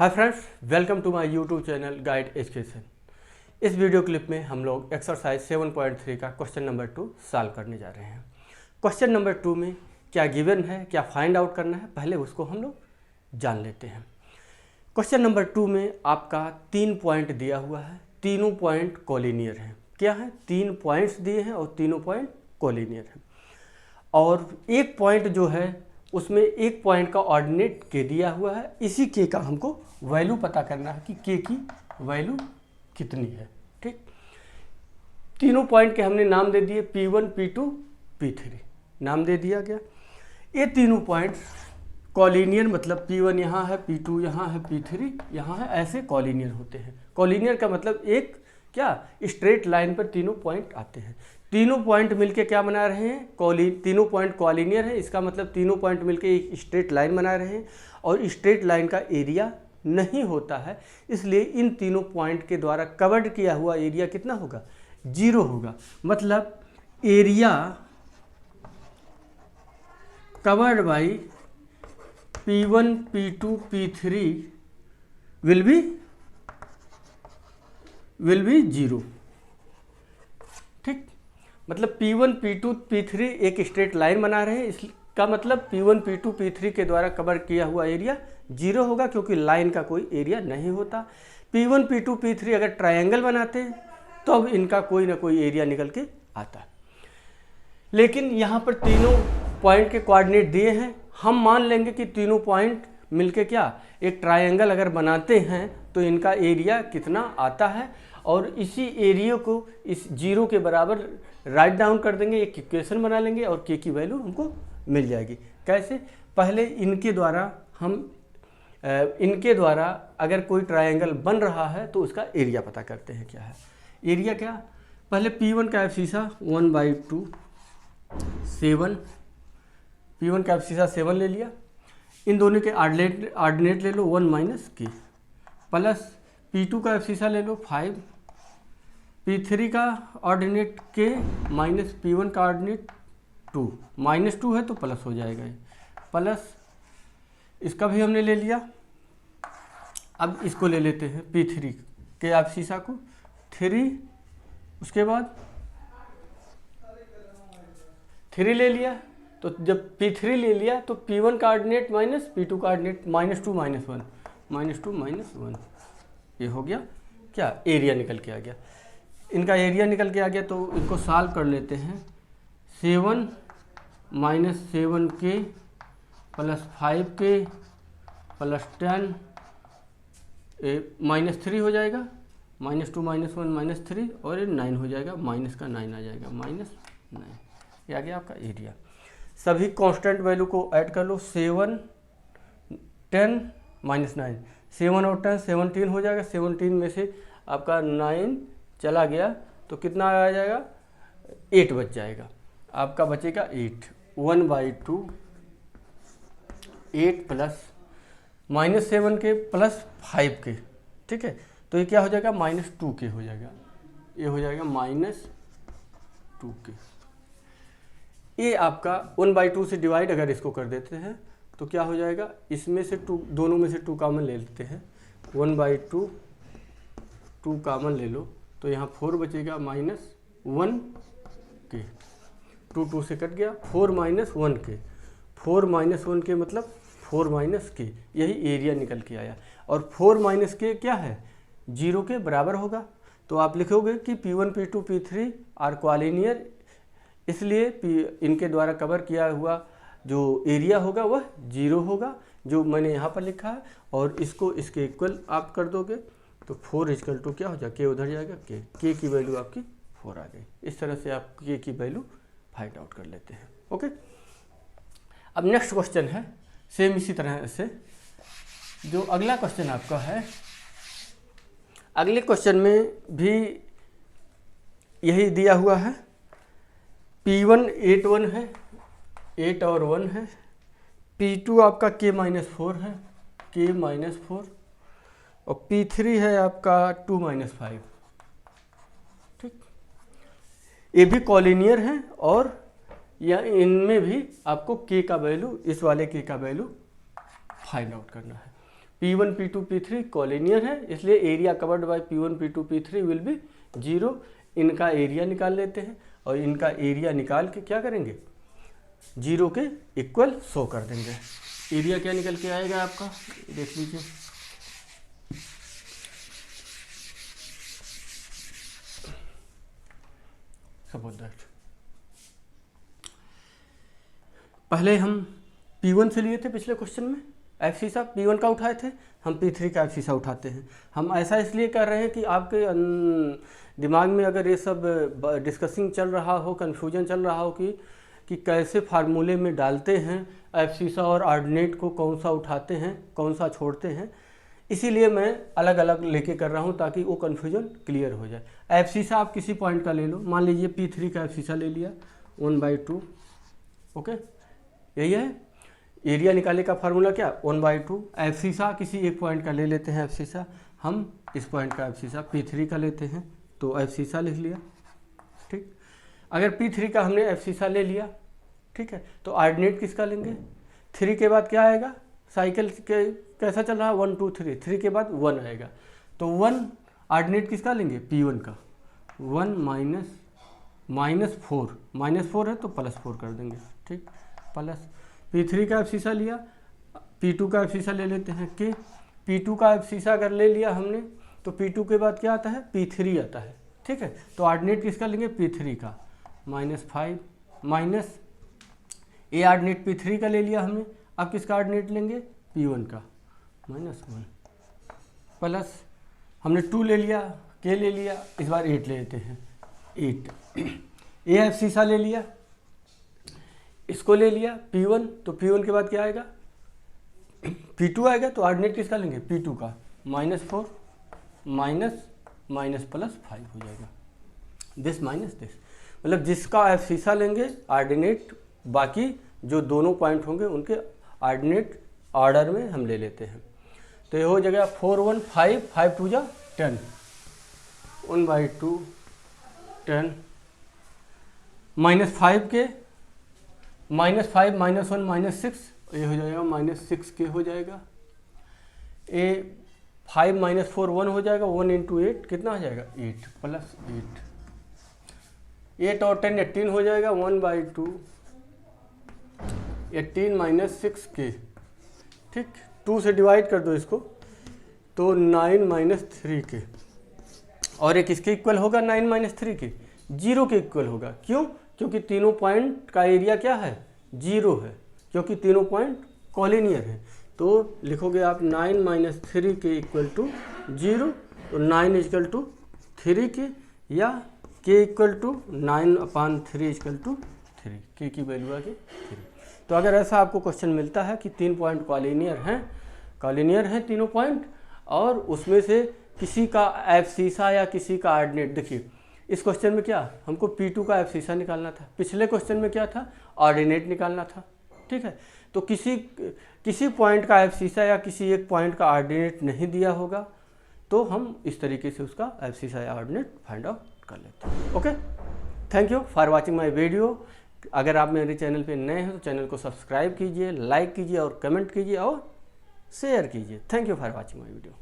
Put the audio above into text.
Hi friends, welcome to my YouTube channel guide education. इस video clip में हम लोग एक्सरसाइज 7.3 का क्वेश्चन नंबर 2 सॉल्व करने जा रहे हैं। क्वेश्चन नंबर 2 में क्या गिवन है, क्या फाइंड आउट करना है, पहले उसको हम लोग जान लेते हैं। क्वेश्चन नंबर 2 में आपका 3 पॉइंट दिया हुआ है, तीनों पॉइंट कोलिनियर हैं। क्या है? 3 पॉइंट्स दिए हैं और तीनों पॉइंट कोलिनियर हैं। और एक पॉइंट जो है उसमें एक पॉइंट का ऑर्डिनेट के दिया हुआ है। इसी के का हमको वैल्यू पता करना है कि के की वैल्यू कितनी है। ठीक, तीनों पॉइंट के हमने नाम दे दिए P1, P2, P3 नाम दे दिया गया। ये तीनों पॉइंट कॉलिनियर, मतलब P1 यहाँ है, P2 यहाँ है, P3 यहाँ है, ऐसे कॉलिनियर होते हैं। कॉलिनियर का मतलब एक क्या स्ट्रेट लाइन पर तीनों पॉइंट आते हैं। तीनों पॉइंट मिलके क्या बना रहे हैं? तीनों पॉइंट कॉलिनियर है। इसका मतलब तीनों पॉइंट मिलके एक स्ट्रेट लाइन बना रहे हैं और स्ट्रेट लाइन का एरिया नहीं होता है, इसलिए इन तीनों पॉइंट के द्वारा कवर्ड किया हुआ एरिया कितना होगा? 0 होगा। मतलब area covered by P1, P2, P3 will be 0। ठीक, मतलब P1, P2, P3 एक स्ट्रेट लाइन बना रहे हैं। इसका मतलब P1, P2, P3 के द्वारा कवर किया हुआ एरिया 0 होगा, क्योंकि लाइन का कोई एरिया नहीं होता। P1, P2, P3 अगर ट्रायंगल बनाते हैं तो अब इनका कोई ना कोई एरिया निकल के आता। लेकिन यहाँ पर तीनों पॉइंट के कोऑर्डिनेट दिए हैं। हम मान लेंगे कि तीनों पॉइंट मिलके क्या एक ट्रायंगल अगर बनाते हैं तो इनका एरिया कितना आता है, और इसी एरिया को इस 0 के बराबर राइट डाउन कर देंगे, एक इक्वेशन बना लेंगे और के की वैल्यू हमको मिल जाएगी। कैसे? पहले इनके द्वारा अगर कोई ट्रायंगल बन रहा है तो उसका एरिया पता करते हैं। क्या है एरिया? क्या पहले P1 का एब्सीसा 1/2 7, P1 का एब्सीसा 7 ले लिया। इन दोनों के ऑर्डिनेट ले लो 1 - k, प्लस P2 का एब्सीसा ले लो 5, P3 का ऑर्डिनेट k माइनस P1 का ऑर्डिनेट 2, -2 है तो प्लस हो जाएगा, प्लस इसका भी हमने ले लिया। अब इसको ले लेते हैं P3 के एब्सीसा को 3, उसके बाद 3 ले लिया। तो जब P3 ले लिया तो P1 का ऑर्डिनेट माइनस P2 का ऑर्डिनेट -2 - 1 ये हो गया। क्या एरिया निकल के आ गया? इनका एरिया निकल के आ गया तो इनको सॉल्व कर लेते हैं। 7 - 7k प्लस 5k प्लस 10 -3 हो जाएगा, -2 - 1 -3 और ये 9 हो जाएगा, माइनस का 9 आ जाएगा, -9 ये आ गया आपका एरिया। सभी कांस्टेंट वैल्यू को ऐड कर लो। 7 10 -9, 7 और 10 17 हो जाएगा। 17 में से आपका 9 चला गया तो कितना आ जाएगा? 8 बच जाएगा। आपका बचेगा 8, 1/2 8 प्लस -7 के प्लस 5 के। ठीक है, तो ये क्या हो जाएगा? -2k हो जाएगा। ये हो जाएगा -2k। ये आपका 1/2 से डिवाइड अगर इसको कर देते हैं तो क्या हो जाएगा? इसमें से 2, दोनों में से 2 कॉमन ले लेते हैं। 1/2 2 कॉमन ले लो तो यहाँ 4 बचेगा -1k, 2 से कट गया। 4 - 1k, 4 - 1k मतलब 4 - k, यही एरिया निकल के आया। और 4 - k क्या है? 0 के बराबर होगा। तो आप लिखोगे कि P1, P2, P3 are collinear, इसलिए इनके द्वारा कवर किया हुआ जो एरिया होगा वह 0 होगा, जो मैंने यहाँ पर लिखा है। और इसको इसके इक्वल आप कर दोगे तो 4 = क्या हो जाएगा? k उधर जाएगा, k की वैल्यू आपकी 4 आ गई। इस तरह से आप k की वैल्यू फाइंड आउट कर लेते हैं। ओके, अब नेक्स्ट क्वेश्चन है सेम इसी तरह से। जो अगला क्वेश्चन आपका है, अगले क्वेश्चन में भी यही दिया हुआ है। P1 8 1 है, 8 और 1 है। P2 आपका k - 4 है, k - 4, और P3 है आपका 2 - 5। ठीक, ये भी कॉलिनियर है और या इनमें भी आपको k का वैल्यू, इस वाले k का वैल्यू फाइंड आउट करना है। P1 P2 P3 कॉलिनियर है, इसलिए area covered by P1 P2 P3 will be 0। इनका एरिया निकाल लेते हैं और इनका एरिया निकाल के क्या करेंगे, 0 के इक्वल शो कर देंगे। एरिया क्या निकल के आएगा आपका, देख लीजिए। सपोज दैट पहले हम P1 से लिए थे पिछले क्वेश्चन में, एफ सीसा P1 का उठाए थे, हम P3 का एफ सीसा उठाते हैं। हम ऐसा इसलिए कर रहे हैं कि आपके दिमाग में अगर ये सब डिस्कसिंग चल रहा हो, कन्फ्यूजन चल रहा हो कि कैसे फार्मूले में डालते हैं एफ सीसा और ऑर्डिनेट को, कौन सा उठाते हैं कौन सा छोड़ते हैं, इसीलिए मैं अलग अलग लेके कर रहा हूँ ताकि वो कन्फ्यूजन क्लियर हो जाए। एफ सीसा आप किसी पॉइंट का ले लो, मान लीजिए P3 का एफ सीसा ले लिया 1/2, ओके, यही है। एरिया निकालने का फार्मूला क्या, 1/2। एफ सीसा किसी एक पॉइंट का ले लेते हैं, एफ सीसा हम इस पॉइंट का एफ सीसा P3 का लेते हैं तो एफ सीसा लिख लिया, ठीक। अगर P3 का हमने एफ सीसा ले लिया, ठीक है, तो ऑर्डिनेट किसका लेंगे, 3 के बाद क्या आएगा, साइकिल के कैसा चल रहा है 1 2 3, 3 के बाद 1 आएगा, तो 1 ऑर्डिनेट किसका लेंगे, P1 का। 1 -4 है तो +4 कर देंगे, ठीक, प्लस। P3 का एफ सीसा लिया, P2 का एफ सीसा ले लेते हैं कि P2 का एफ सीसा अगर ले लिया हमने तो P2 के बाद क्या आता है, P3 आता है, ठीक है। तो ऑर्डिनेट किसका लेंगे, P3 का, -5 माइनस ए ऑर्डिनेट P3 का ले लिया हमने, अब किसका ऑर्डिनेट लेंगे, P1 का, -1 प्लस हमने 2 ले लिया, के ले लिया, इस बार 8 ले लेते हैं, 8 ए एफ सीसा ले लिया, इसको ले लिया P1, तो P1 के बाद क्या आएगा, P2 आएगा, तो ऑर्डिनेट किसका लेंगे, P2 का, -4 माइनस प्लस 5 हो जाएगा, दिस माइनस दिस, मतलब जिसका एफ सीसा लेंगे ऑर्डिनेट, बाकी जो दोनों पॉइंट होंगे उनके ऑर्डिनेट ऑर्डर में हम ले लेते हैं। तो ये हो जाएगा 4 1 5 5 2 जा 10, 1/2 10 -5 के -5 -1 -6, ये हो जाएगा -6 के हो जाएगा, ए 5 -4 1 हो जाएगा, 1 × 8 कितना हो जाएगा, 8 प्लस 8 और 10 18 हो जाएगा, 1/2 18 -6 के, ठीक, 2 से डिवाइड कर दो इसको तो 9 -3 के, और एक इसके इक्वल होगा 9 -3 के, 0 के इक्वल होगा, क्यों, क्योंकि तीनों पॉइंट का एरिया क्या है, 0 है, क्योंकि तीनों पॉइंट कॉलिनियर है। तो लिखोगे आप 9 - 3 के इक्वल टू 0, तो 9 = 3 के, या के इक्वल टू 9/3 = 3, के की वैल्यू आ गई 3। तो अगर ऐसा आपको क्वेश्चन मिलता है कि 3 पॉइंट कॉलिनियर हैं तीनों पॉइंट, और उसमें से किसी का एफ सीसा या किसी का ऑर्डिनेट, देखिए इस क्वेश्चन में क्या, हमको P2 का एफ सीसा निकालना था, पिछले क्वेश्चन में क्या था, ऑर्डिनेट निकालना था, ठीक है। तो किसी पॉइंट का एफ सीसा या किसी एक पॉइंट का ऑर्डिनेट नहीं दिया होगा, तो हम इस तरीके से उसका एफ सीसा या ऑर्डिनेट फाइंड आउट कर लेते हैं। Okay, thank you for watching my video. अगर आप मेरे चैनल पे नए हैं तो चैनल को सब्सक्राइब कीजिए, लाइक कीजिए और कमेंट कीजिए और शेयर कीजिए। Thank you for watching my video.